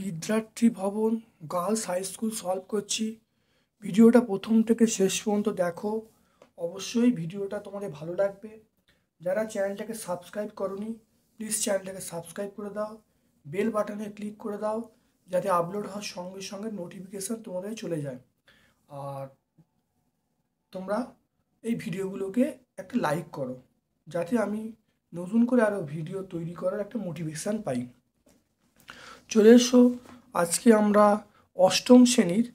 বিদ্যার্থী ভবন girls high school solve করছি। ভিডিওটা প্রথম থেকে শেষ পর্যন্ত দেখো, অবশ্যই ভিডিওটা তোমাদের ভালো লাগবে। যারা চ্যানেলটাকে সাবস্ক্রাইব করোনি প্লিজ চ্যানেলটাকে সাবস্ক্রাইব করে দাও, বেল বাটনে ক্লিক করে দাও যাতে আপলোড হওয়ার সঙ্গে সঙ্গে নোটিফিকেশান তোমাদের চলে যায়। আর তোমরা এই ভিডিওগুলোকে একটা লাইক করো যাতে আমি নতুন করে আরও ভিডিও তৈরি করার একটা মোটিভেশান পাই। চলে এসো, আজকে আমরা অষ্টম শ্রেণীর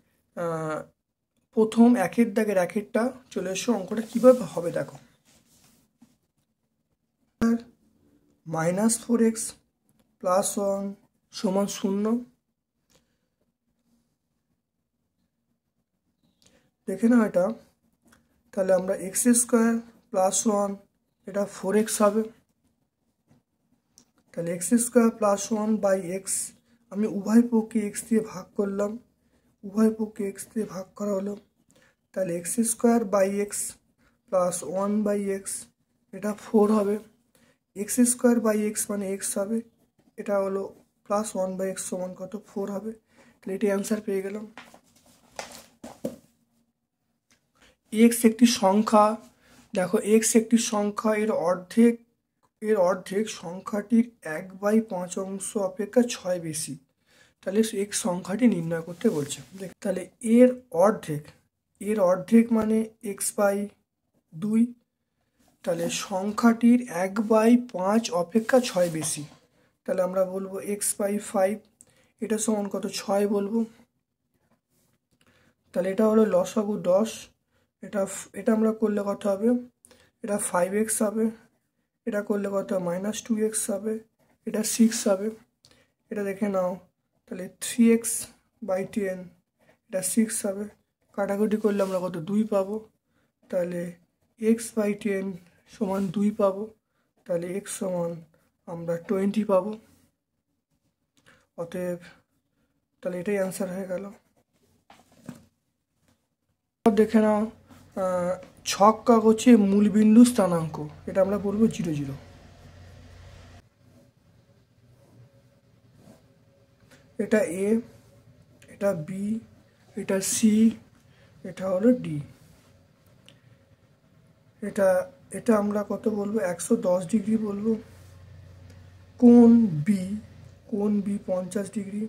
প্রথম একের দাগের একেরটা। চলে এসো, অঙ্কটা কীভাবে হবে দেখো। -4x + 1 = 0। দেখে নাও এটা, তাহলে আমরা x² + 1 এটা 4x হবে। তাহলে x² + 1/x, আমি উভয় পক্ষে x দিয়ে ভাগ করলাম, উভয় পক্ষে x দিয়ে ভাগ করা হলো। তাহলে x² + 1/x এটা 4 হবে। x² মানে x হবে, এটা হলো +1/x সমান কত 4 হবে। তাহলে এটি অ্যান্সার পেয়ে গেলাম। x একটি সংখ্যা, দেখো x একটি সংখ্যা, এর অর্ধেক সংখ্যাটির 1/5 অংশ অপেক্ষা 6 বেশি। তাহলে x সংখ্যাটি নির্ণয় করতে বলছে। তাহলে এর অর্ধেক মানে x/2। তাহলে সংখ্যাটির 1/5 অপেক্ষা 6 বেশি, তাহলে আমরা বলবো x/5, এটা সমান কত 6 বলবো। তাহলে এটা হলো লসাগু 10, এটা আমরা করলে কত হবে, এটা 5x হবে, এটা করলে কত -2x হবে, এটা 6 হবে। এটা দেখে নাও, তাহলে 3x/10 এটা 6 হবে। কাটাকুটি করলে আমরা কত 2 পাবো, তাহলে x/10 সমান 2 পাবো। তাহলে x সমান আমরা 20 পাবো। অতএব তাহলে এটাই অ্যান্সার হয়ে গেল। দেখে নাও, ছক্কা হচ্ছে মূলবিন্দু স্থানাঙ্ক, এটা আমরা বলবো 0, 0। এটা a, এটা b, এটা c, এটা হলো d। এটা আমরা কত বলবো, 110 ডিগ্রি বলবো। কোণ b 50 ডিগ্রি।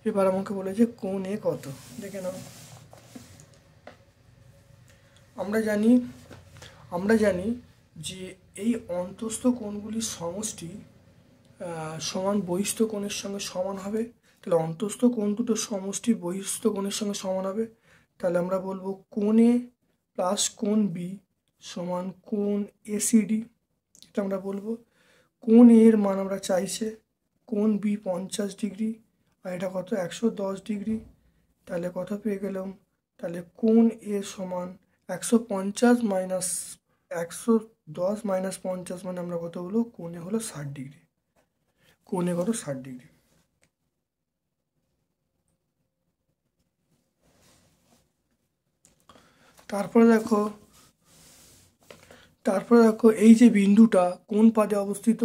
এবার আমাকে বলেছে কোণ এ কত, দেখে নাও। আমরা জানি যে এই অন্তস্থ কোণগুলির সমষ্টি সমান বহিস্থ কোণের সঙ্গে সমান হবে। তাহলে অন্তস্থ কোণ দুটো সমষ্টি বহিস্থ কোণের সঙ্গে সমান হবে। তাহলে আমরা বলবো কোণ এ প্লাস কোণ বি সমান কোণ ACD। এটা আমরা বলবো। কোণ এ এর মান আমরা চাইছে, কোণ বি 50 ডিগ্রি আর এটা কত 110 ডিগ্রি। তাহলে কত পেয়ে গেলাম, তাহলে কোণ এ সমান 150 মাইনাস 110 মাইনাস 50 মানে আমরা কত হলো, কোণে হলো 60 ডিগ্রি। কোণে কত 60 ডিগ্রি। তারপরে দেখো এই যে বিন্দুটা কোন পাদে অবস্থিত,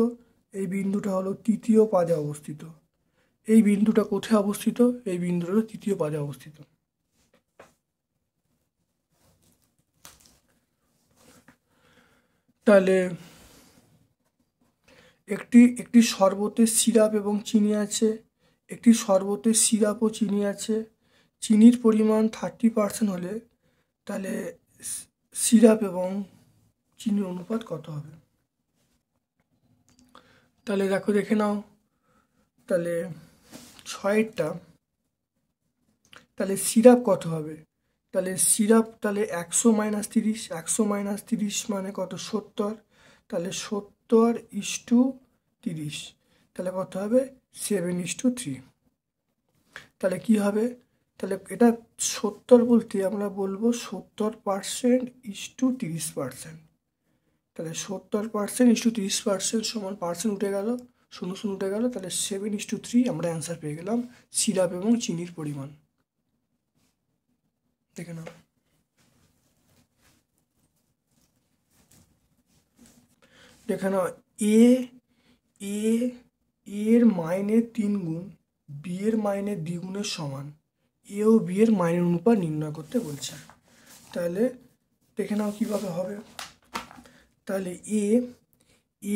এই বিন্দুটা হলো তৃতীয় পাদে অবস্থিত। এই বিন্দুটা কোথায় অবস্থিত, এই বিন্দুটা হলো তৃতীয় পাদে অবস্থিত। তাহলে একটি শরবতে সিরাপ এবং চিনি আছে, একটি শরবতে সিরাপ ও চিনি আছে। চিনির পরিমাণ 30% হলে তাহলে সিরাপ এবং চিনির অনুপাত কত হবে। তাহলে দেখে নাও, তাহলে 6টা, তাহলে সিরাপ কত হবে, তাহলে সিরাপ তাহলে 100 - 30, 100 - 30 মানে কত 70। তাহলে 70:30, তাহলে কত হবে 7:3। তাহলে কি হবে, তাহলে এটা 70 বলতে আমরা বলবো 70% = 30%। তাহলে 70% = 30% পার্সেন্ট উঠে গেল, 0 উঠে গেল, তাহলে 7:3 আমরা অ্যান্সার পেয়ে গেলাম সিরাপ এবং চিনির পরিমাণ। দেখে নাও। দেখে নাও, এ এ এর মাইনের 3 গুণ বি এর মাইনের দ্বিগুণের সমান, এ ও বি এর মাইনের অনুপাত নির্ণয় করতে বলছে। তাহলে দেখে নাও কীভাবে হবে। তাহলে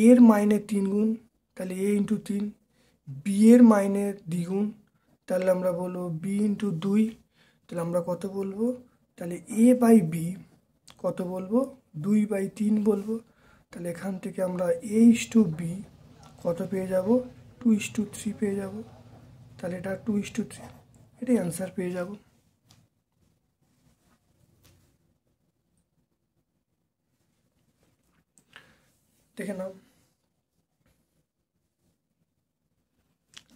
এর মাইনের 3 গুণ, তাহলে এ ইন্টু 3, বি এর মাইনের দ্বিগুণ, তাহলে আমরা বলবো বি ইন্টু 2, তাহলে আমরা কত বলবো, তাহলে এ বাই বি কত বলবো, 2/3 বলবো। তাহলে এখান থেকে আমরা এ ইস টু বি কত পেয়ে যাব, 2:3 পেয়ে যাব। তাহলে এটা 2:3, এটাই অ্যান্সার পেয়ে যাব। দেখে নাও।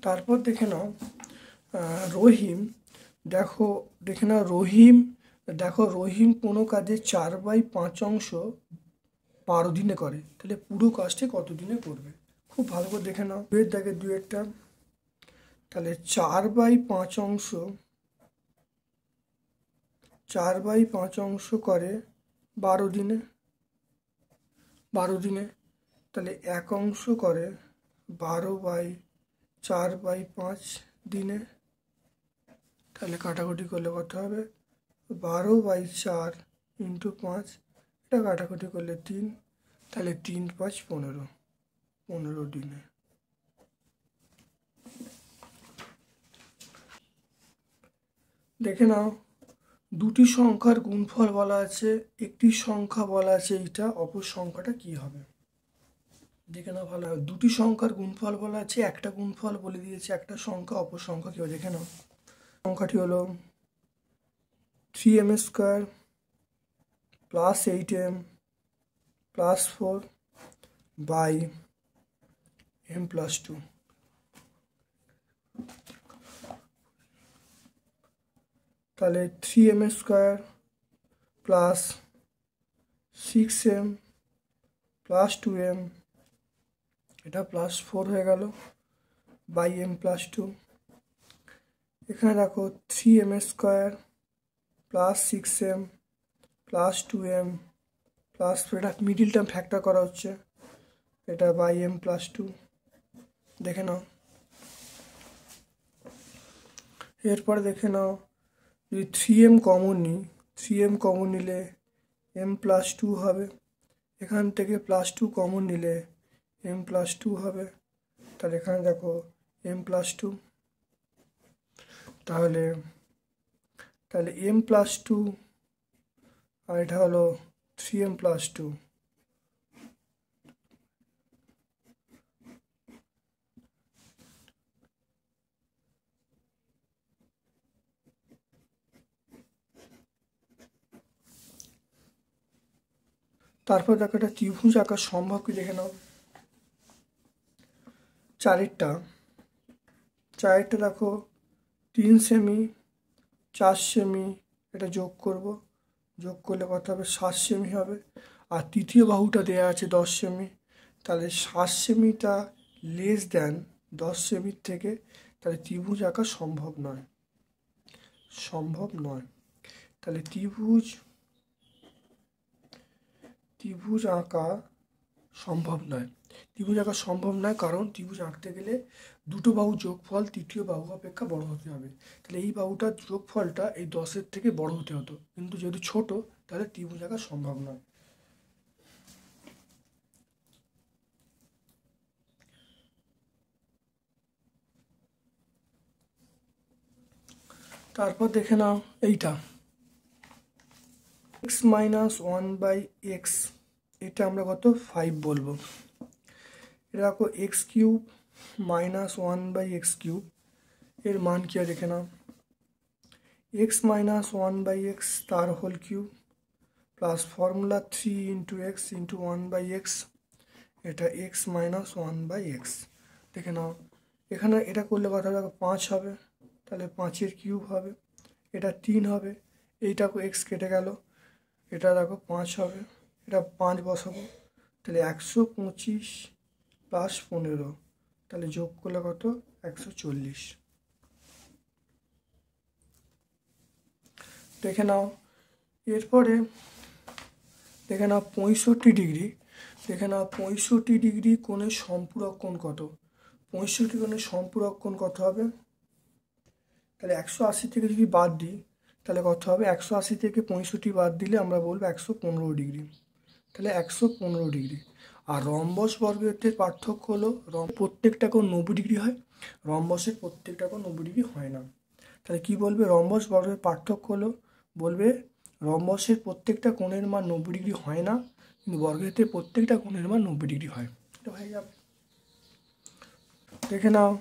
তারপর দেখে নাও রহিম, দেখে নাও রহিম কোনো কাজে 4/5 12 দিনে করে, তাহলে পুরো কাজটি কত দিনে করবে। খুব ভালো করে দেখে নাও, দেখে 2-1টা, তাহলে 4/5 করে 12 দিনে, তাহলে 1 অংশ করে 12/4/5 দিনে। তাহলে কাটাকুটি করলে কত হবে, 12/4 × 5, এটা কাটাকুটি করলে 3, তাহলে 3×5 = 15 দিনে। দেখে নাও, দুটি সংখ্যার গুণফল বলা আছে, একটি সংখ্যা বলা আছে এইটা, অপর সংখ্যাটা কি হবে। দেখে নাও ভালো, দুটি সংখ্যার গুণফল বলা আছে, একটা গুণফল বলে দিয়েছে একটা সংখ্যা, অপর সংখ্যা কি হবে। দেখে নাও, সংখ্যাটি হলো 3m² + 8m + 4/m + 2। তাহলে 3m² + 6m + 2m, এটা +4 হয়ে গেল m + 2। এখানে দেখো 3m² + 6m + 2m +4, এটা মিডিল টার্ম ফ্যাক্টর করা হচ্ছে, এটা m + 2। দেখে নাও। এরপরে দেখে নাও, যদি 3m কমন নিই, 3m কমন নিলে m + 2 হবে, এখান থেকে +2 কমন নিলে m + 2 হবে, তাহলে এখানে দেখো m + 2, তাহলে m + 2 আর এটা হলো 3m + 2। তারপর দেখো একটা ত্রিভুজ আঁকা সম্ভব কি, দেখে নাও। চারেরটা দেখো 3 সেমি 4 সেমি, এটা যোগ করব, যোগ করলে কত হবে, 7 সেমি হবে। আর তৃতীয় বাহুটা দেওয়া আছে 10 সেমি, তাহলে 7 সেমিটা লেস দ্যান 10 সেমির থেকে, তাহলে ত্রিভুজ আঁকা সম্ভব নয়। তাহলে ত্রিভুজ আঁকা সম্ভব নয়। কারণ ত্রিভুজ আঁকতে গেলে দুটো বাহু যোগফল তৃতীয় বাহু অপেক্ষা বড় হতে হবে, তাহলে এই বাহুটার যোগফলটা এই 10-এর থেকে বড় হতে হতো, কিন্তু যেহেতু ছোট, তাহলে ত্রিভুজ আঁকা সম্ভব নয়। তারপর দেখে নাও এইটা x - 1/x, এটা আমরা কত 5 বলবো। এটা দেখো x³ - 1/x³, এর মান কি হয় দেখে নাও, x - 1/x তার whole cube plus formula 3 × x × 1/x, এটা x - 1/x। দেখে নাও, এখানে এটা করলে কত হবে, 5 হবে, তাহলে 5-এর কিউব হবে, এটা 3 হবে, এইটা x কেটে গেল, এটা দেখো 5 হবে, এটা 5 বসাবো, তাহলে 125 প্লাস 15, তাহলে যোগ করলে কত 140। দেখে নাও এরপরে দেখে নাও 65 ডিগ্রি, দেখে নাও 65 ডিগ্রি কোণের সম্পূরক কোণ কত। 65 কোণের সম্পূরক কোণ কত হবে, তাহলে 180 থেকে যদি বাদ দিই তাহলে কত হবে, 180 থেকে 65 বাদ দিলে আমরা বলবো 115 ডিগ্রি, তাহলে 115 ডিগ্রি। আর রম্বস বর্গক্ষেত্রের পার্থক্য হলো প্রত্যেকটা কোণ 90 ডিগ্রি হয়, রম্বসের প্রত্যেকটা কোণ 90 ডিগ্রি হয় না। তাহলে কি বলবে, রম্বস বর্গের পার্থক্য হলো, বলবে রম্বসের প্রত্যেকটা কোণের মান 90 ডিগ্রি হয় না, কিন্তু বর্গক্ষেত্রের প্রত্যেকটা কোণের মান 90 ডিগ্রি হয়। এটা হয়ে যাবে। দেখে নাও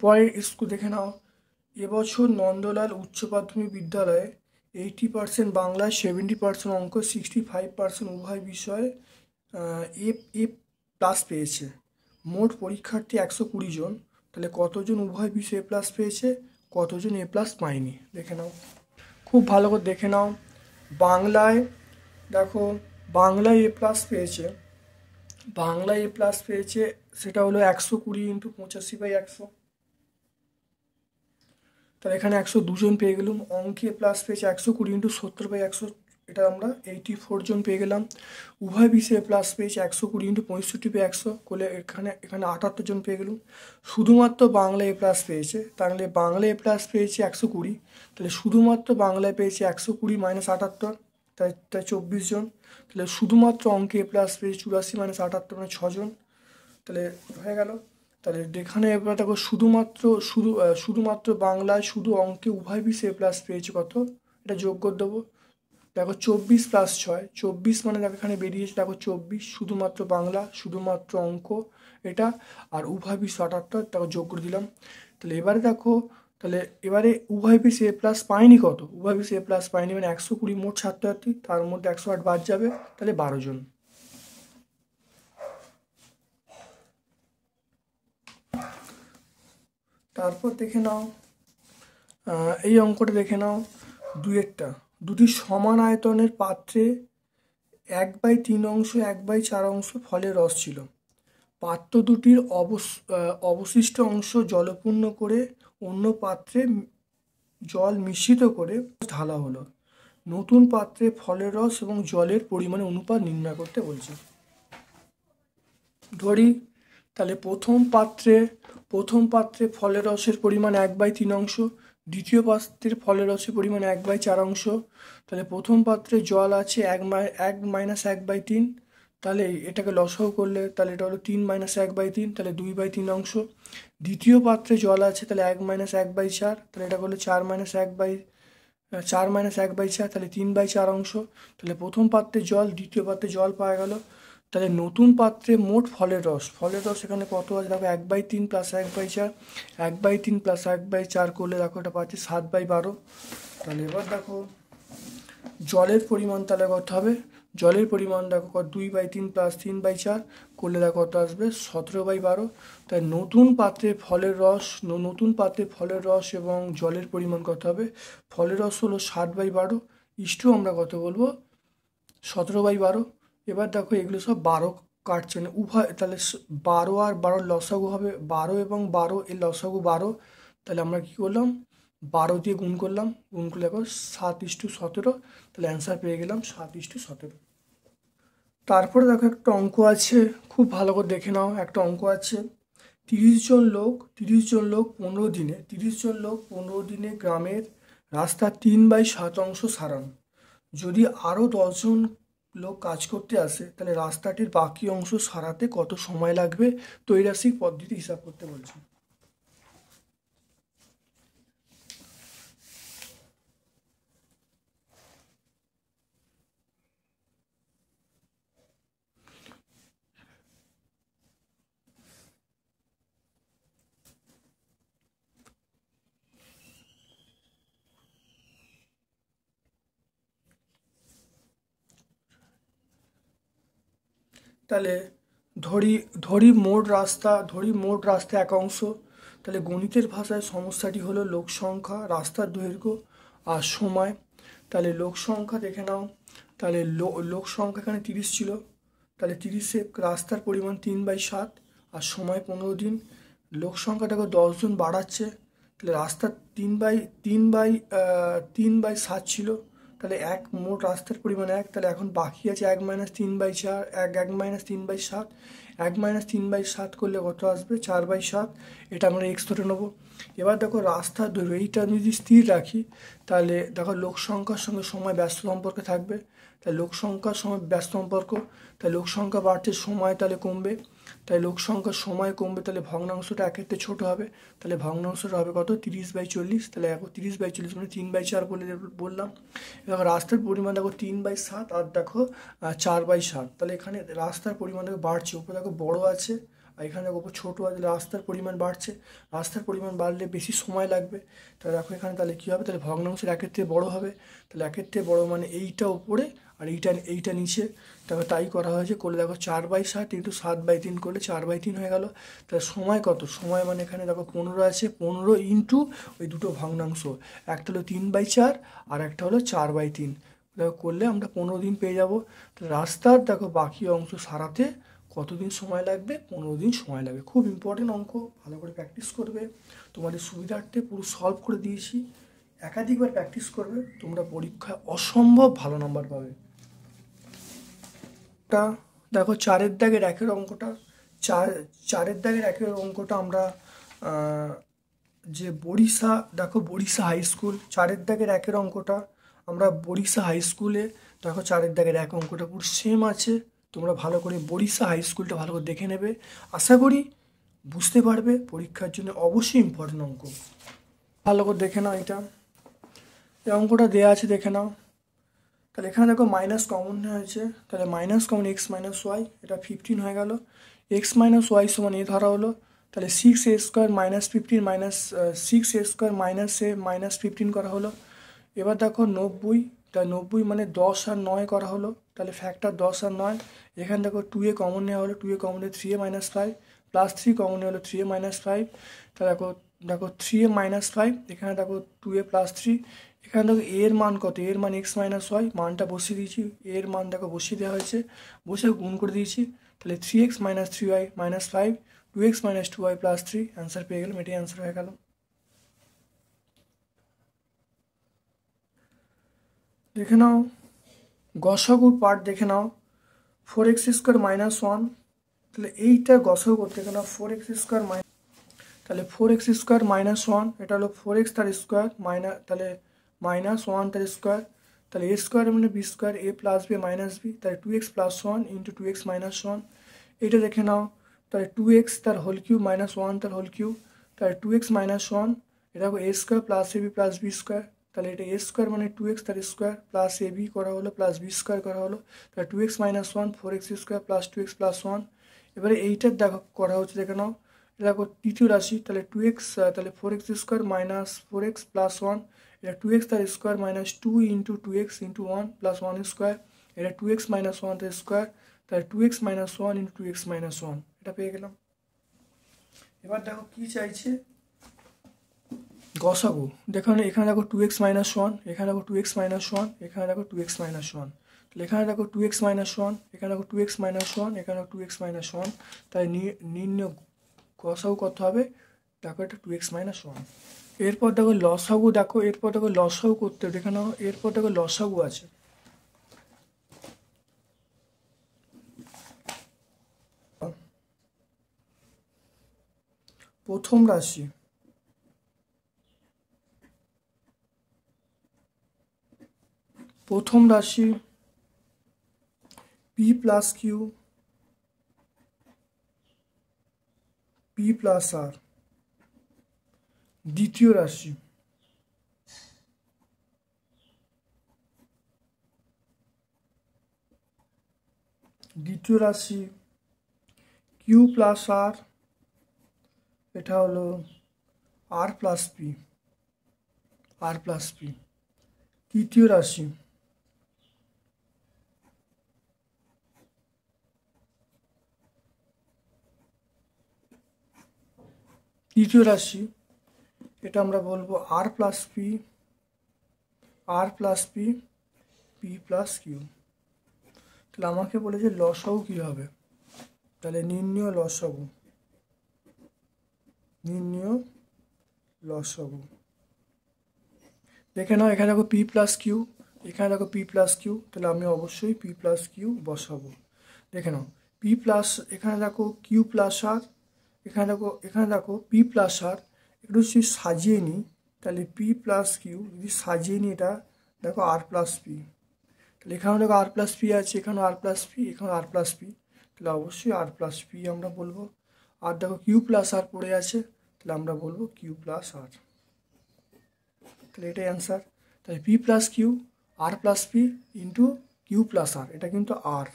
পরের স্কুল, দেখে নাও এবছর নন্দলাল উচ্চ প্রাথমিক বিদ্যালয়ে 80% বাংলা, 70% অঙ্ক, 65% উভয় বিষয়ে এ প্লাস পেয়েছে। মোট পরীক্ষার্থী 120 জন, তাহলে কতজন উভয় বিষয়ে এ প্লাস পেয়েছে, কতজন এ প্লাস পায়নি দেখে নাও। খুব ভালো করে দেখে নাও, বাংলায় দেখো বাংলায় এ প্লাস পেয়েছে, বাংলায় এ প্লাস পেয়েছে সেটা হলো 120 ইন্টু 85/100, তাহলে এখানে 102 জন পেয়ে গেলাম। অঙ্কে প্লাস পেয়েছে 120 ইন্টু 70/100, এটা আমরা 84 জন পেয়ে গেলাম। উভয় বিষয়ে প্লাস পেয়েছে 120 ইন্টু 65/100 করলে এখানে 78 জন পেয়ে গেলাম। শুধুমাত্র বাংলা এ প্লাস পেয়েছে, তাহলে বাংলা এ প্লাস পেয়েছে 120, তাহলে শুধুমাত্র বাংলায় পেয়েছে 120 মাইনাস 78, তাই 24 জন। তাহলে শুধুমাত্র অঙ্কে এ প্লাস পেয়েছে 84 মাইনাস 78 মানে 6 জন, তাহলে হয়ে গেল। তাহলে এখানে এবার দেখো শুধুমাত্র বাংলায় শুধু অঙ্কে উভয় বিষয়ে এ প্লাস পেয়েছে কত, এটা যোগ করে দেবো। দেখো 24 প্লাস 6, 24 মানে দেখো এখানে বেরিয়েছে, দেখো 24 শুধুমাত্র বাংলা, শুধুমাত্র অঙ্ক এটা, আর উভয় বিষয় 78, দেখো যোগ করে দিলাম। তাহলে এবারে দেখো, তাহলে এবারে উভয় বিষয়ে এ প্লাস পায়নি কত, উভয় বিষয়ে এ প্লাস পায়নি মানে 120 মোট ছাত্রছাত্রী, তার মধ্যে 108 বাদ যাবে, তাহলে 12 জন। তারপর দেখে নাও এই অঙ্কটা দেখে নাও, দুটি সমান আয়তনের পাত্রে 1/3 অংশ 1/4 অংশ ফলের রস ছিল। পাত্র দুটির অবশিষ্ট অংশ জলপূর্ণ করে অন্য পাত্রে জল মিশ্রিত করে ঢালা হলো। নতুন পাত্রে ফলের রস এবং জলের পরিমাণে অনুপাত নির্ণয় করতে বলছে। ধরি তাহলে প্রথম পাত্রে ফলের রসের পরিমাণ 1/3 অংশ, দ্বিতীয় পাত্রের ফলের রসের পরিমাণ 1/4 অংশ। তাহলে প্রথম পাত্রে জল আছে 1 মাইনাস 1/3, তাহলে এটাকে লসাগু করলে তাহলে এটা হলো 3 মাইনাস 1/3, তাহলে 2/3 অংশ। দ্বিতীয় পাত্রে জল আছে তাহলে 1 মাইনাস 1/4, তাহলে এটা করলে 4 মাইনাস 1/4, তাহলে 3/4 অংশ। তাহলে প্রথম পাত্রে জল, দ্বিতীয় পাত্রে জল পাওয়া গেল। তাহলে নতুন পাত্রে মোট ফলের রস এখানে কত আছে দেখো, 1/3 প্লাস 1/4, 1/3 প্লাস 1/4 করলে দেখো এটা পাচ্ছি 7/12। তাহলে এবার দেখো জলের পরিমাণ তাহলে কত হবে, জলের পরিমাণ দেখো কত, 2/3 প্লাস 3/4 করলে দেখো কত আসবে 17/12। তাই নতুন পাত্রে ফলের রস এবং জলের পরিমাণ কত হবে, ফলের রস হলো 7/12 ইস্টু আমরা কত বলবো 17/12। এবার দেখো এগুলো সব 12 কাটছে না উভয়, তাহলে 12 আর 12 লসাগু হবে 12 এবং 12 এর লসাগু 12, তাহলে আমরা কি করলাম 12 দিয়ে গুণ করলাম, গুণ করলে দেখো 7:17, তাহলে অ্যান্সার পেয়ে গেলাম 7:17। তারপরে দেখো একটা অঙ্ক আছে, খুব ভালো করে দেখে নাও, একটা অঙ্ক আছে 30 জন লোক 15 দিনে গ্রামের রাস্তা 3/7 অংশ সারান। যদি আরও 10 জন লোক কাজ করতে আসে তাহলে রাস্তাটির বাকি অংশ সারাতে কত সময় লাগবে, ত্রৈরাসিক পদ্ধতি হিসাব করতে বলছে। তাহলে ধরি মোট রাস্তা এক অংশ, তাহলে গণিতের ভাষায় সমস্যাটি হলো লোক সংখ্যা, রাস্তার দৈর্ঘ্য আর সময়। তাহলে লোক সংখ্যা দেখে নাও, তাহলে লোক সংখ্যা এখানে 30 ছিল, তাহলে 30-এ রাস্তার পরিমাণ 3/7 আর সময় 15 দিন। লোক সংখ্যাটাকে 10 জন বাড়াচ্ছে, তাহলে রাস্তা 3/7 ছিল, তাহলে মোট রাস্তার পরিমাণ 1, তাহলে এখন বাকি আছে 1-3/4, 1-3/7, 1-3/7 করলে কত আসবে? 4/7। এটা আমরা এক্স ধরে নেবো। এবার দেখো রাস্তার দৈর্ঘ্য, এইটা আমি যদি স্থির রাখি তাহলে দেখো লোক সংখ্যার সঙ্গে সময় ব্যস্ত সম্পর্কে থাকবে, তাহলে লোক সংখ্যার সময় ব্যস্ত সম্পর্ক, তাহলে লোক সংখ্যা বাড়ছে সময় তাহলে কমবে, তাই লোক সংখ্যার সময় কমবে, তাহলে ভগ্নাংশটা একের ছোট হবে, তাহলে ভগ্নাংশটা হবে কত? 30/40। তাহলে এখন 30/40 মানে 3/4 বললাম। এবার রাস্তার পরিমাণ দেখো 3/7 আর দেখো 4/7, তাহলে এখানে রাস্তার পরিমাণ দেখো বাড়ছে, উপরে দেখো বড় আছে আর এখানে দেখো উপর ছোটো আছে, রাস্তার পরিমাণ বাড়ছে, রাস্তার পরিমাণ বাড়লে বেশি সময় লাগবে, তাহলে দেখো এখানে তাহলে কী হবে? তাহলে ভগ্নাংশের একের থেকে বড়ো হবে, তাহলে একের থেকে বড়ো মানে এইটা উপরে আর এইটা নিচে, তারপর তাই করা হয়েছে। করলে দেখো 4/7 × 7/3 করলে 4/3 হয়ে গেল। তাহলে সময় কত? সময় মানে এখানে দেখো 15 আছে, 15 ইন্টু ওই দুটো ভগ্নাংশ, একটা হলো 3/4 আর একটা হলো 4/3, দেখো করলে আমরা 15 দিন পেয়ে যাব। রাস্তার দেখো বাকি অংশ সারাতে কতদিন সময় লাগবে? 15 দিন সময় লাগবে। খুব ইম্পর্টেন্ট অঙ্ক, ভালো করে প্র্যাকটিস করবে, তোমাদের সুবিধার্থে পুরো সলভ করে দিয়েছি, একাধিকবার প্র্যাকটিস করবে, তোমরা পরীক্ষায় অসম্ভব ভালো নাম্বার পাবে। দেখো 4-এর দাগের 1-এর অঙ্কটা, 4-এর দাগের 1-এর অঙ্কটা আমরা যে বরিশা, দেখো বরিশা হাই স্কুল, 4-এর দাগের 1-এর অঙ্কটা আমরা বরিশা হাই স্কুলে, দেখো 4-এর দাগের 1 অঙ্কটা পুরো সেম আছে, তোমরা ভালো করে বরিশা হাই স্কুলটা ভালো করে দেখে নেবে, আশা করি বুঝতে পারবে। পরীক্ষার জন্য অবশ্যই ইম্পর্টেন্ট অঙ্ক, ভালো করে দেখে নাও। এই অঙ্কটা দেওয়া আছে, দেখে নাও। তাহলে এখানে দেখো মাইনাস কমন হয়েছে, তাহলে মাইনাস কমন x - y, এটা 15 হয়ে গেল। x - y সমান এ ধরা হলো, তাহলে 6a² - 15 6a² - 15 করা হলো। এবার দেখো 90, তাহলে 90 মানে 10 আর 9 করা হলো, তাহলে ফ্যাক্টর 10 আর 9। এখানে দেখো 2a কমন নেওয়া হলো, 2a কমন নিয়ে 3a - 5 প্লাস 3 কমন নেওয়া হলো 3a - 5, তাহলে দেখো 3a - 5, এখানে দেখো 2a প্লাস 3, এখানে দেখো এর মান কত? এর মান x - y, মানটা বসিয়ে দিয়েছি, এর মান দেখো বসিয়ে দেওয়া হয়েছে, বসে গুণ করে দিয়েছি, তাহলে 3x - 3y - 5, 2x - 2y plus 3, answer পেয়ে গেলাম, এটাই অ্যান্সার হয়ে গেল। দেখে নাও গসাগুর পার্ট, দেখে নাও 4x² - 1, তাহলে এইটা গসাগু করতে গেলে 4x², তাহলে 4x² - 1, এটা হলো 4x তার স্কোয়ার তাহলে -1 তার স্কোয়ার, তাহলে a স্কোয়ার মানে b square, a plus b minus b, তাহলে 2x + 1 × 2x - 1, এইটা দেখে নাও। তাহলে 2x তার হোল কিউব -1 তার হোল কিউব, তাহলে 2x - 1, এটা a square plus ab plus b square, তাহলে এটা a স্কোয়ার মানে 2x তার স্কোয়ার প্লাস ab করা হলো প্লাস b স্কোয়ার করা হলো, তাহলে 2x - 1 4x² + 2x + 1। এবারে এইটার দেখো করা হচ্ছে, দেখে নাও, এটা দেখো তৃতীয় রাশি, তাহলে 2x, তাহলে 4x² - 4x + 1, এটা 2x তার স্কোয়ার -2 × 2x × 1 + 1 স্কোয়ার, এটা 2x - 1 তার স্কোয়ার, তাহলে 2x - 1 × 2x - 1, এটা পেয়ে গেলাম। এবার দেখো কি চাইছে? গসাগু। দেখো এখানে দেখো 2x - 1, এখানে দেখো 2x - 1, এখানে দেখো 2x - 1, তাহলে এখানে দেখো 2x - 1, এখানে দেখো 2x - 1, এখানে 2x - 1, তাই নির্ণয় গসাগু কত হবে? দেখো এটা 2x - 1। এরপর দেখো লসাগু, দেখো এরপর দেখো লসাগু করতে, দেখে নাও এরপর দেখো লসাগু আছে। প্রথম রাশি, p + q p + r। দ্বিতীয় রাশি, q + r, এটা হলো r + p। তৃতীয় রাশি, এটা আমরা বলবো r + p p + q। তাহলে আমাকে বলেছে লসাগু কী হবে, তাহলে নির্ণয় লসাগু, নির্ণয় লসাগু। দেখে নাও এখানে দেখো পি প্লাস কিউ, এখানে দেখো পি প্লাস কিউ, তাহলে আমি অবশ্যই পি প্লাস কিউ বসাবো। দেখে নাও পি প্লাস, এখানে দেখো কিউ প্লাস আর, এখানে দেখো পি প্লাস আর, একটু যদি সাজিয়ে নিই তাহলে পি প্লাস কিউ, যদি সাজিয়ে নিই এটা দেখো আর প্লাস পি, তাহলে এখানেও দেখো আর প্লাস পি আছে, এখানেও আর প্লাস পি, এখানেও আর প্লাস পি, তাহলে অবশ্যই আর প্লাস পি আমরা বলবো। আর দেখো কিউ প্লাস আর পড়ে আছে, তাহলে আমরা বলবো কিউ প্লাস আর, তাহলে এটাই অ্যান্সার। তাহলে P plus Q R plus P into Q plus R, এটা কিন্তু আর।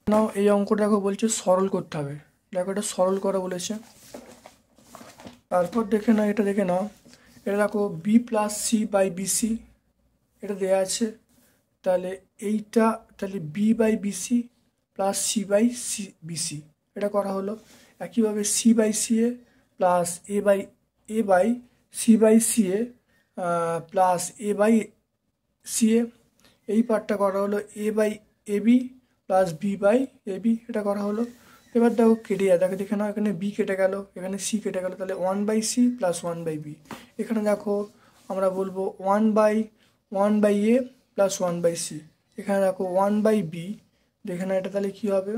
নাও এই অঙ্কটা দেখো বলছে সরল করতে হবে, দেখো এটা সরল করা বলেছে। তারপর দেখে নাও, এটা দেখে নাও, এটা দেখো B plus C by BC, এটা দেওয়া আছে, তাহলে এইটা তাহলে B by BC plus C by C BC, এটা করা হলো। একইভাবে C by C A plus A by C by C A plus A by C A, এই পার্টটা করা হলো। A by A B plus B by A B, এটা করা হলো। এবার দেখো কেটে যায়, দেখো দেখে নাও এখানে বি কেটে গেল, এখানে সি কেটে গেল, তাহলে 1/c প্লাস 1/b। এখানে দেখো আমরা বলবো 1/a প্লাস 1/c, এখানে দেখো 1/b, দেখে না এটা তাহলে কী হবে,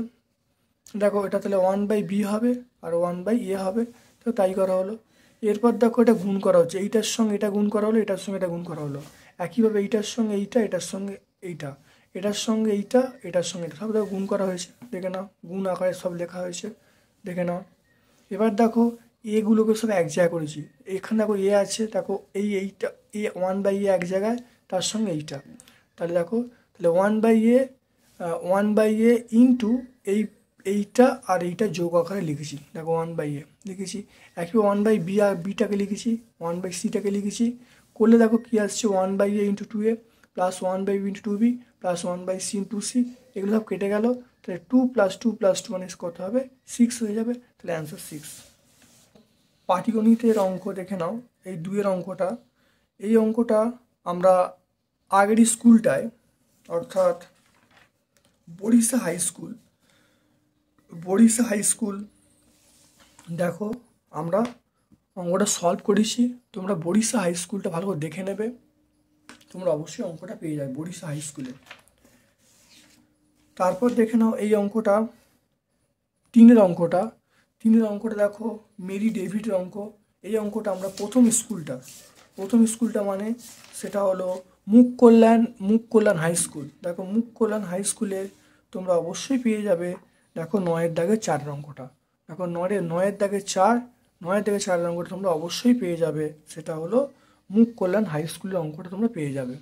দেখো এটা তাহলে 1/b হবে আর 1/a হবে, তো তাই করা হলো। এরপর দেখো এটা গুণ করা হচ্ছে, এইটার সঙ্গে এটা গুণ করা হলো, এটার সঙ্গে এটা গুণ করা হলো। একইভাবে এইটার সঙ্গে এইটা, এটার সঙ্গে এইটা, এটার সঙ্গে এইটা, এটার সঙ্গে এটা, সব দেখো গুণ করা হয়েছে, দেখে নাও গুণ আকারে সব লেখা হয়েছে, দেখে নাও। এবার দেখো এগুলোকে সব এক জায়গায় করেছি, এখানে দেখো এ আছে, দেখো এইটা এ 1/a এক জায়গায়, তার সঙ্গে এইটা, তাহলে দেখো তাহলে 1/a ইন্টু এইটা আর এইটা যোগ আকারে লিখেছি, দেখো 1/a লিখেছি। একইভাবে 1/b আর বিটাকে লিখেছি, 1/cটাকে লিখেছি, করলে দেখো কী আসছে 1/a into 2a plus 1/b into 2b plus 1/c into c, এগুলো সব কেটে গেল, তাহলে 2 + 2 + 2 মানে কত হবে 6 হয়ে যাবে, তাহলে অ্যান্সার 6। পাটিগণিতের অঙ্ক দেখে নাও, এই 2-এর অঙ্কটা, এই অঙ্কটা আমরা আগের স্কুলটায় অর্থাৎ বড়িশা হাই স্কুল দেখো আমরা অঙ্কটা সলভ করেছি, তোমরা বড়িশা হাই স্কুলটা ভালো করে দেখে নেবে, তোমরা অবশ্যই অঙ্কটা পেয়ে যাবে বড়িশা হাই স্কুলে। তারপর দেখে নাও এই অঙ্কটা 3-এর অঙ্কটা দেখো মেরি ডেভিডের অঙ্ক। এই অঙ্কটা আমরা প্রথম স্কুলটা মানে সেটা হলো মুখ কল্যাণ হাই স্কুল। দেখো মুখ কল্যাণ হাই স্কুলে তোমরা অবশ্যই পেয়ে যাবে, দেখো 9-এর দাগে 4 অঙ্কটা, দেখো 9-এর দাগে 4 অঙ্কটা তোমরা অবশ্যই পেয়ে যাবে, সেটা হলো মুখ কল্যাণ হাই স্কুলের অঙ্কটা তোমরা পেয়ে যাবে।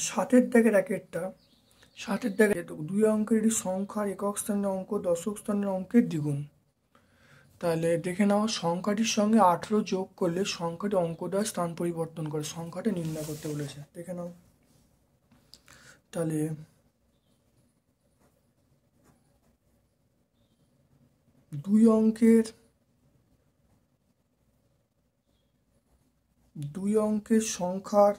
7-এর দাগের র্যাকেটটা, 7-এর দাগে 2 অঙ্কের একটি সংখ্যার একক স্থানের অঙ্ক দশক স্থানের অঙ্কের দ্বিগুণ। তাহলে দেখে নাও সংখ্যাটির সঙ্গে 18 যোগ করলে সংখ্যাটি অঙ্কদ্বয় স্থান পরিবর্তন করে, সংখ্যাটি নির্ণয় করতে বলেছে, দেখে নাও। তাহলে 2 অঙ্কের সংখ্যার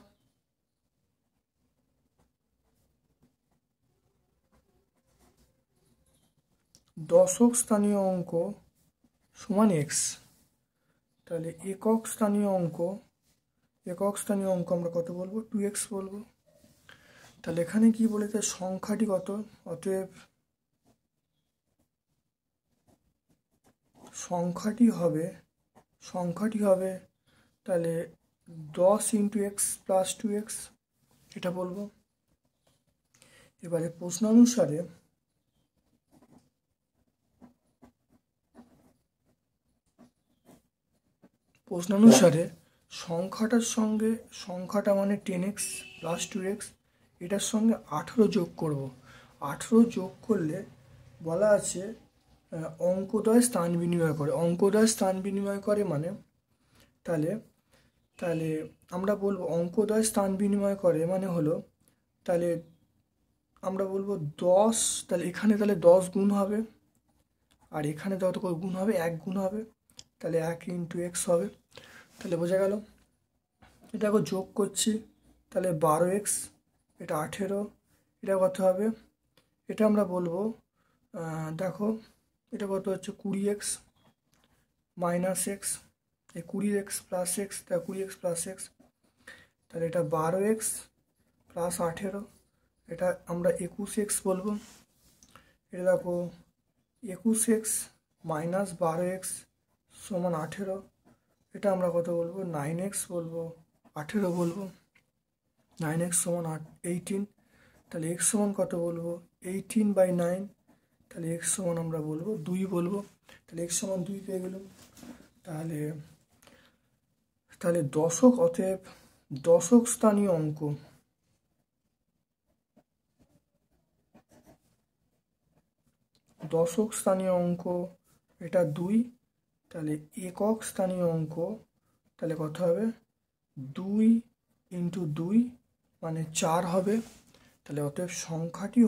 দশক স্থানীয় অঙ্ক সমান এক্স, তাহলে একক স্থানীয় অঙ্ক আমরা কত বলবো 2x বলবো। তাহলে এখানে কি বলেছে সংখ্যাটি কত, অতএব সংখ্যাটি হবে তাহলে 10 × x + 2x, এটা বলবো। এবারে প্রশ্নানুসারে সংখ্যাটা মানে 10x + 2x, এটার সঙ্গে 18 যোগ করব। 18 যোগ করলে বলা আছে অঙ্কদ্বয় স্থান বিনিময় করে মানে তাহলে আমরা বলবো অঙ্কদ্বয় স্থান বিনিময় করে মানে হলো, তাহলে আমরা বলবো 10, তাহলে এখানে তাহলে 10 গুণ হবে আর এখানে যত করে গুণ হবে 1 গুণ হবে, তাহলে 1 × x হবে, তাহলে বোঝা গেল। এটা যোগ করছি, তাহলে 12x, এটা 18, এটা কত হবে, এটা আমরা বলবো দেখো এটা কত হচ্ছে 20x মাইনাস এক্স, এই 20x প্লাস এক্স, তা 20x প্লাস এক্স, তাহলে এটা 12x প্লাস 18, এটা আমরা 21x বলবো। এটা দেখো 21x মাইনাস 12x সমান 18, এটা আমরা কত বলবো 9x বলবো, 18 বলবো, 9x সমান 18, তাহলে x সমান কত বলবো 18/9, তাহলে x সমান আমরা বলবো 2 বলবো, তাহলে x সমান 2 পেয়ে গেলাম। তাহলে তাহলে দশক, অতএব দশক স্থানীয় অঙ্ক, দশক স্থানীয় অঙ্ক এটা 2, তাহলে একক স্থানীয় অঙ্ক তাহলে কত হবে 2 ইন্টু 2 মানে 4 হবে। তাহলে অতএব সংখ্যাটি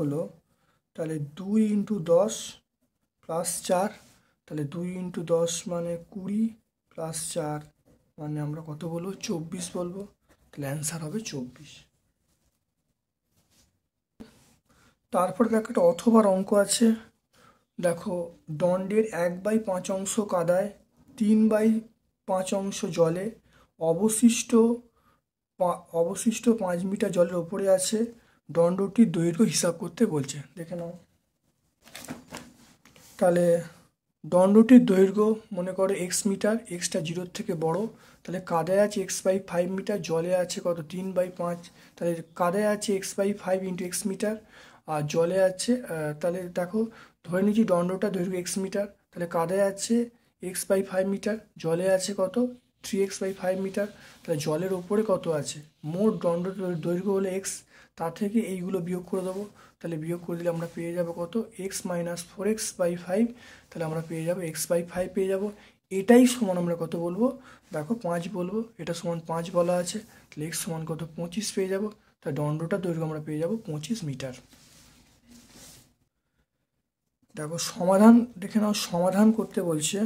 হলো তাহলে 2 ইন্টু 10 প্লাস 4, তাহলে 2 ইন্টু 10 মানে 20 প্লাস 4 মানে আমরা কত বলবো 24 বলবো, তাহলে অ্যান্সার হবে 24। তারপরে দেখো একটা অথবার অঙ্ক আছে, দেখো দণ্ডের 1/5 অংশ কাদায়, 3/5 অংশ জলে, অবশিষ্ট 5 মিটার জলের ওপরে আছে, দণ্ডটির দৈর্ঘ্য হিসাব করতে বলছে। দেখে নাও, তাহলে দণ্ডটির দৈর্ঘ্য মনে করো এক্স মিটার, এক্সটা 0-র থেকে বড়, তাহলে কাদায় আছে x/5 মিটার, জলে আছে কত 3/5, তাহলে কাদায় আছে x/5 ইন্টু এক্স মিটার, আর জলে আছে তাহলে দেখো ধরে নিচ্ছি দণ্ডটার দৈর্ঘ্য এক্স মিটার, তাহলে কাদায় আছে x/5 মিটার, জলে আছে কত 3x/5 মিটার, তাহলে জলের ওপরে কত আছে, মোট দণ্ডটার দৈর্ঘ্য হলো এক্স, তা থেকে এইগুলো বিয়োগ করে দেবো, তাহলে বিয়োগ করে দিলে আমরা পেয়ে যাবো কত x মাইনাস 4x/5, তাহলে আমরা পেয়ে যাবো x/5 পেয়ে যাবো। এটাই সমান আমরা কত বলবো দেখো 5 বলবো, এটা সমান 5 বলা আছে, তাহলে x সমান কত 25 পেয়ে যাবো, তাহলে দণ্ডটার দৈর্ঘ্য আমরা পেয়ে যাবো 25 মিটার। দেখো সমাধান দেখে নাও, সমাধান করতে বলছে,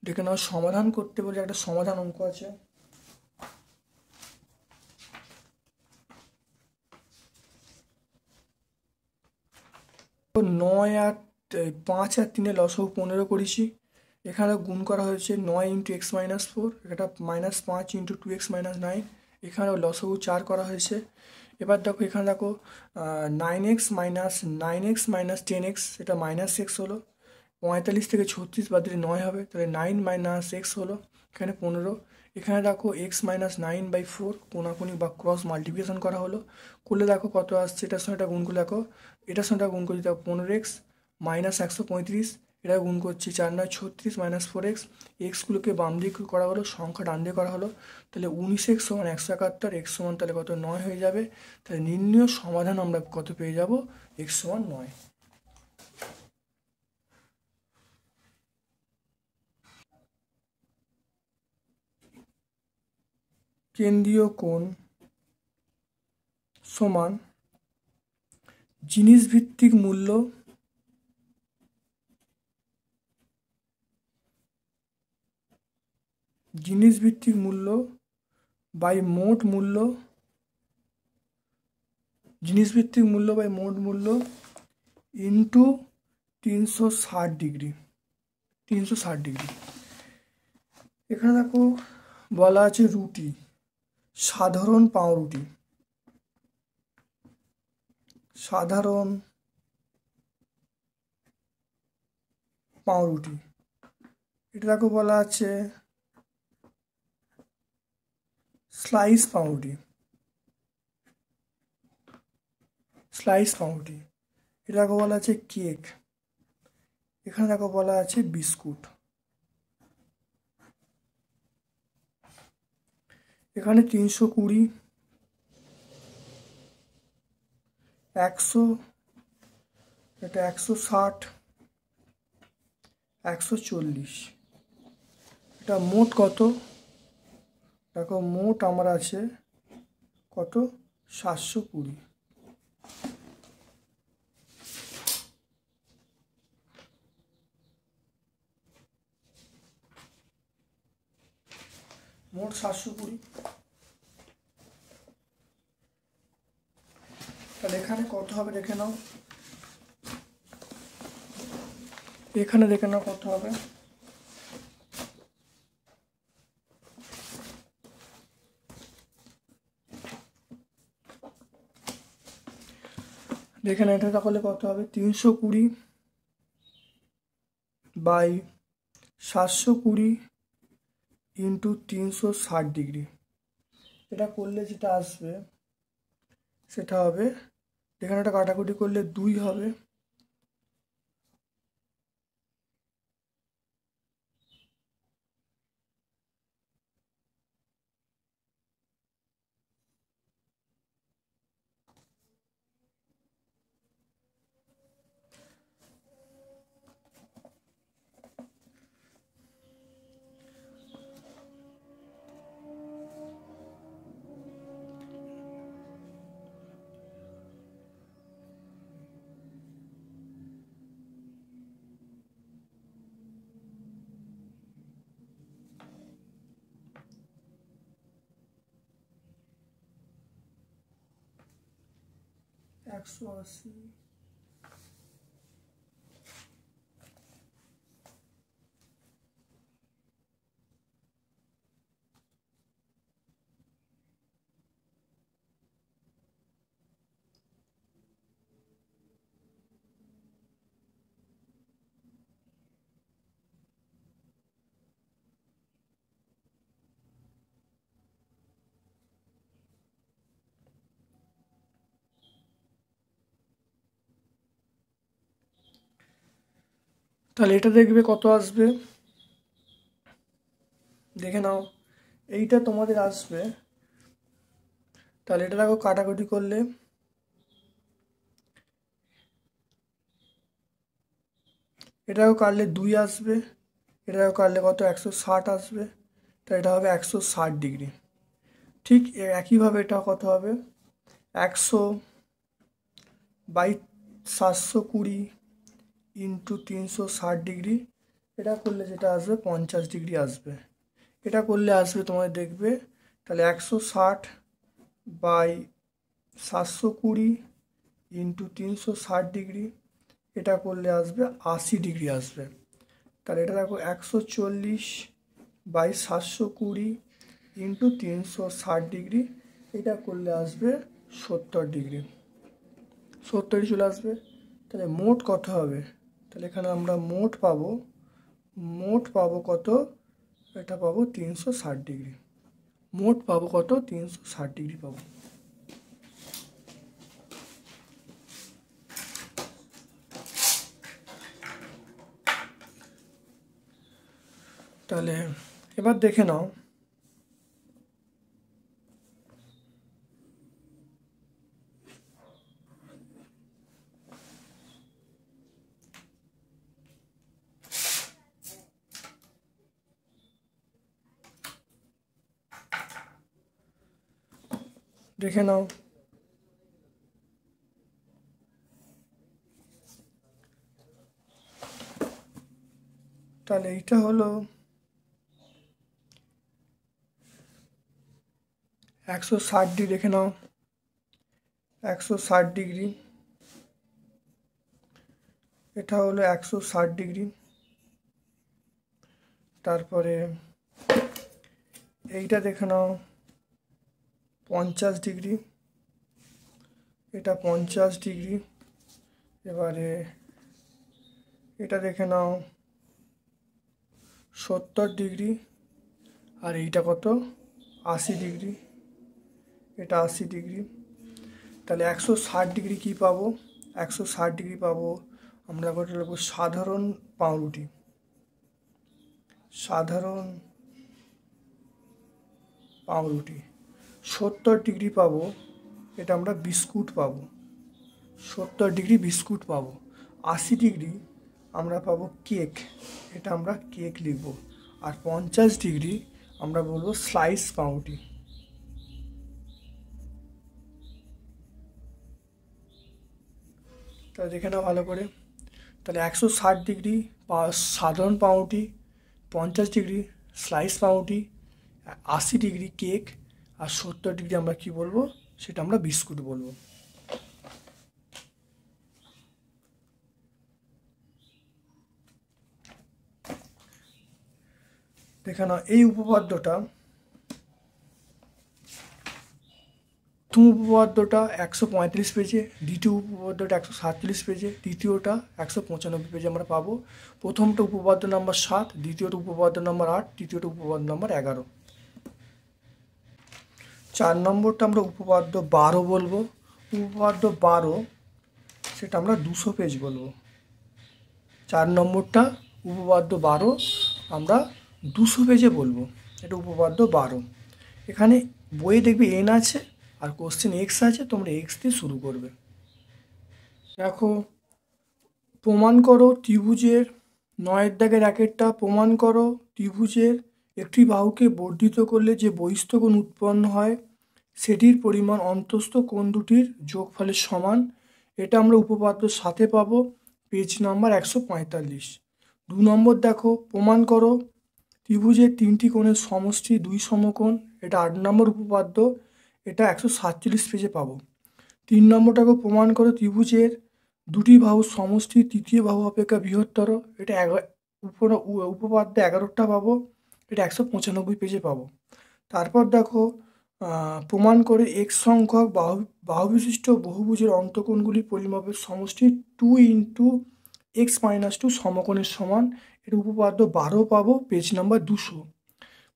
দেখে নাও সমাধান করতে বলছে, একটা সমাধান অঙ্ক আছে, তো 9 আর 5 আর 3 লসাগু 15 করেছি, এখানে গুণ করা হয়েছে 9 ইন্টু এক্স মাইনাস 4, এটা মাইনাস 5 ইন্টু 2x মাইনাস 9, এখানে লসাগু 4 করা হয়েছে। এবার দেখো এখানে দেখো 9x মাইনাস 10x, এটা মাইনাস এক্স হলো, 45 থেকে 36 বাদ দিলে 9 হবে, তাহলে 9 মাইনাস এক্স হলো, এখানে 15, এখানে দেখো এক্স মাইনাস 9/4 কোনাকুনি বা ক্রস মাল্টিপ্লিকেশন করা হলো, করলে দেখো কত আসছে, এটার সঙ্গে এটা গুণ করলে দেখো এটার সঙ্গে গুণ করছি দেখো 15x মাইনাস 135, এটা গুণ করছি 4 9 36 মাইনাস 4x, এক্সগুলোকে বাম দিকে করা হলো, সংখ্যা ডান দিকে করা হলো, তাহলে 19x সমান 171, x সমান তাহলে কত 9 হয়ে যাবে, তাহলে নির্ণয় সমাধান আমরা কত পেয়ে যাব x সমান 9। কেন্দ্রীয় কোণ সমান জিনিসভিত্তিক মূল্য বাই মোট মূল্য, জিনিসভিত্তিক মূল্য বাই মোট মূল্য ইন্টু 360 ডিগ্রি। এখানে দেখো বলা আছে রুটি, সাধারণ পাউরুটি, এটা দেখো বলা আছে স্লাইস পাউরুটি, এটা দেখো বলা আছে কেক, এখানে দেখো বলা আছে বিস্কুট, এখানে 320, 100, এটা 160, 140, এটা মোট কত দেখো, মোট আমার আছে কত 720। মোট 720। তাহলে এখানে কত হবে দেখে নাও, এখানে দেখে নাও কত হবে। দেখে নাও এটা তাহলে কত হবে, 320 বাই 720 ইন্টু 360 ডিগ্রি। এটা করলে যেটা আসবে সেটা হবে, এখানে একটা কাটাকুটি করলে 2 হবে, একশো আশি। তাহলে এটা দেখবে কত আসবে, দেখে নাও এইটা তোমাদের আসবে। তাহলে এটা দেখো কাটাকুটি করলে এটাও কাটলে 2 আসবে, এটাও কাটলে কত 160 আসবে। তো এটা হবে 160 ডিগ্রি। ঠিক একইভাবে এটা কত হবে, 100 বাই 720 ইন্টু 360 ডিগ্রি। এটা করলে যেটা আসবে 50 ডিগ্রি আসবে। এটা করলে আসবে তোমাদের দেখবে, তাহলে 160 বাই 720 ইন্টু 360 ডিগ্রি, এটা করলে আসবে 80 ডিগ্রি আসবে। তাহলে এটা দেখো 140 বাই 720 ইন্টু 360 ডিগ্রি, এটা করলে আসবে 70 ডিগ্রি, 70 চলে আসবে। তাহলে মোট কত হবে, তাহলে এখানে আমরা মোট পাবো কত, এটা পাবো 360 ডিগ্রি, মোট পাবো কত 360 ডিগ্রি পাবো। তাহলে এবার দেখে নাও, দেখে নাও তাহলে এইটা হলো 160 ডিগ্রি, দেখে নাও 160 ডিগ্রি, এটা হলো 160 ডিগ্রি। তারপরে এইটা দেখে নাও 50 ডিগ্রি, এটা 50 ডিগ্রি। এবারে এটা দেখে নাও 70 ডিগ্রি, আর এইটা কত 80 ডিগ্রি, এটা 80 ডিগ্রি। তাহলে 160 ডিগ্রি কি পাবো, 160 ডিগ্রি পাবো আমরা কত লিখবো, সাধারণ পাউরুটি, সাধারণ পাউরুটি। 70 ডিগ্রি পাবো, এটা আমরা বিস্কুট পাবো, 70 ডিগ্রি বিস্কুট পাবো। 80 ডিগ্রি আমরা পাবো কেক, এটা আমরা কেক লিখবো। আর 50 ডিগ্রি আমরা বলবো স্লাইস পাউরুটি। তাহলে দেখে নাও ভালো করে, তাহলে 160 ডিগ্রি সাধারণ পাউরুটি, 50 ডিগ্রি স্লাইস পাউরুটি, 80 ডিগ্রি কেক, আর 70 ডিগ্রি আমরা কি বলবো, সেটা আমরা বিস্কুট বলবো। দেখে নাও এই উপপাদ্যটা, প্রথম উপপাদ্যটা 135 পেজে, দ্বিতীয় উপপাদ্যটা 147 পেজে, তৃতীয়টা 195 পেজে আমরা পাবো। প্রথমটা উপপাদ্য নাম্বার 7, দ্বিতীয়টা উপপাদ্য নাম্বার 8, তৃতীয়টা উপপাদ্য নাম্বার 11। 4 নম্বরটা আমরা উপপাদ্য 12 বলবো। উপপাদ্য 12 সেটা আমরা 200 পেজ বলবো। 4 নম্বরটা উপপাদ্য 12 আমরা 200 পেজে বলবো, এটা উপপাদ্য 12। এখানে বইয়ে দেখবে এন আছে আর কোশ্চেন এক্স আছে, তোমরা এক্স দিয়ে শুরু করবে। দেখো, প্রমাণ করো ত্রিভুজের 9 দাগের একেরটা, প্রমাণ করো ত্রিভুজের একটি বাহুকে বর্ধিত করলে যে বহিস্থ কোণ উৎপন্ন হয় সেটির পরিমাণ অন্তস্থ কোণ দুটির যোগফলের সমান। এটা আমরা উপপাদ্য 7 পাবো, পেজ নাম্বার 145। 2 নম্বর দেখো, প্রমাণ করো ত্রিভুজের 3টি কোণের সমষ্টি 2 সমকোণ, এটা 8 নম্বর উপপাদ্য, এটা 147 পেজে পাবো। 3 নম্বরটাকে প্রমাণ করো ত্রিভুজের 2টি বাহুর সমষ্টি তৃতীয় বাহু অপেক্ষা বৃহত্তর, এটা উপপাদ্য 11টা পাবো, এটা 195 পেজে পাবো। তারপর দেখো, প্রমাণ করে এক্স সংখ্যক বাহু বিশিষ্ট বহুভুজের অন্তঃকোণগুলির পরিমাপের সমষ্টি 2 × x-2 সমকোণের সমান, এটা উপপাদ্য 12 পাবো, পেজ নাম্বার 200।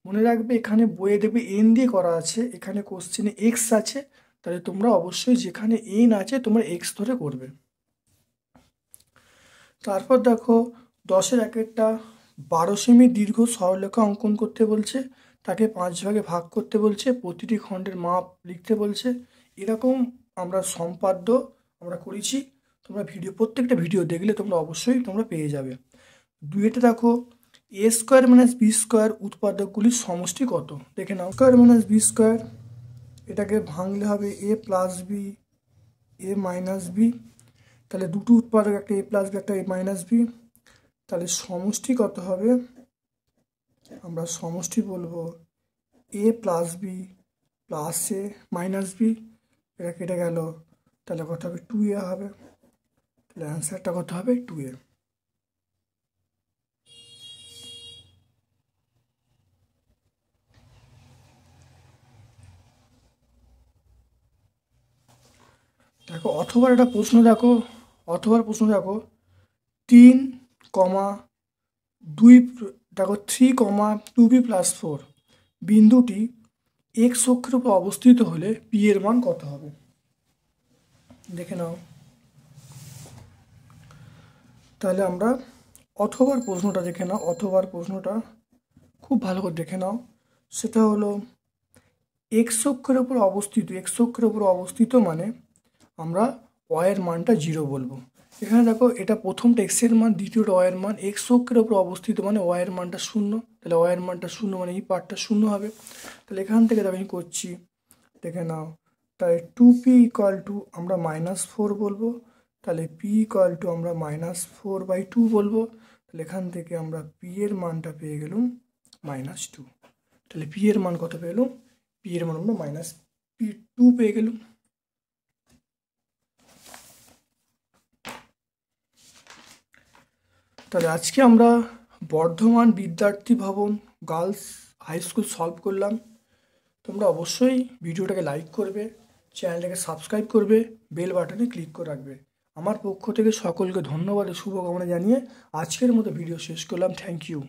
মনে রাখবে এখানে বইয়ে দেখবে এন দিয়ে করা আছে, এখানে কোশ্চেনে এক্স আছে, তাহলে তোমরা অবশ্যই যেখানে এন আছে তোমরা এক্স ধরে করবে। তারপর দেখো 10-এর একেরটা 12 সেমি দীর্ঘ সরলরেখা অঙ্কন করতে বলছে, তাকে 5 ভাগে ভাগ করতে বলছে, প্রতিটি খণ্ডের মাপ লিখতে বলছে। এরকম আমরা সম্পাদ্য আমরা করেছি, তোমরা প্রত্যেকটা ভিডিও দেখলে তোমরা অবশ্যই তোমরা পেয়ে যাবে। 2-তে দেখো a² - b² উৎপাদকগুলির সমষ্টি কত, দেখে নাও। a² - b², এটাকে ভাঙলে হবে a + b, a - b, তাহলে দুটো উৎপাদক, একটা a + b একটা a - b, তাহলে সমষ্টি কত হবে, আমরা সমষ্টি বলবো a + b + a - b, এটা কেটে গেল, তাহলে কত হবে 2a হবে, তাহলে অ্যান্সারটা কত হবে 2a। দেখো অথবার একটা প্রশ্ন দেখো, অথবার প্রশ্ন দেখো 3,2 দেখো 3,2b + 4 বিন্দুটি এক্স অক্ষের উপর অবস্থিত হলে পি এর মান কত হবে, দেখে নাও। তাহলে আমরা অথবার প্রশ্নটা দেখে নাও, অথবার প্রশ্নটা খুব ভালো করে দেখে নাও। সেটা হলো এক্স অক্ষের উপর অবস্থিত, এক্স অক্ষের উপর অবস্থিত মানে আমরা ওয়াইয়ের মানটা 0 বলবো। এখানে দেখো এটা প্রথমটা এক্সের মান, দ্বিতীয়টা ওয়াইয়ের মান, এক্স অক্ষের উপর অবস্থিত মানে ওয়াইয়ের মানটা 0, তাহলে ওয়াইয়ের মানটা 0 মানে এই পার্টটা 0 হবে। তাহলে এখান থেকে আমি করছি, দেখে নাও। তাই 2p = আমরা -4 বলবো, তাহলে p = আমরা -4/2 বলবো। তাহলে এখান থেকে আমরা p এর মানটা পেয়ে গেলাম -2। তাহলে p এর মান কত পেলাম, p এর মান আমরা -2 পেয়ে গেলাম। তাহলে আজকে আমরা বর্ধমান বিদ্যার্থী ভবন গার্লস হাই স্কুল সলভ করলাম। তোমরা অবশ্যই ভিডিওটাকে লাইক করবে, চ্যানেলটাকে সাবস্ক্রাইব করবে, বেল বাটনে ক্লিক করে রাখবে। আমার পক্ষ থেকে সকলকে ধন্যবাদ ও শুভকামনা জানিয়ে আজকের মতো ভিডিও শেষ করলাম। Thank you.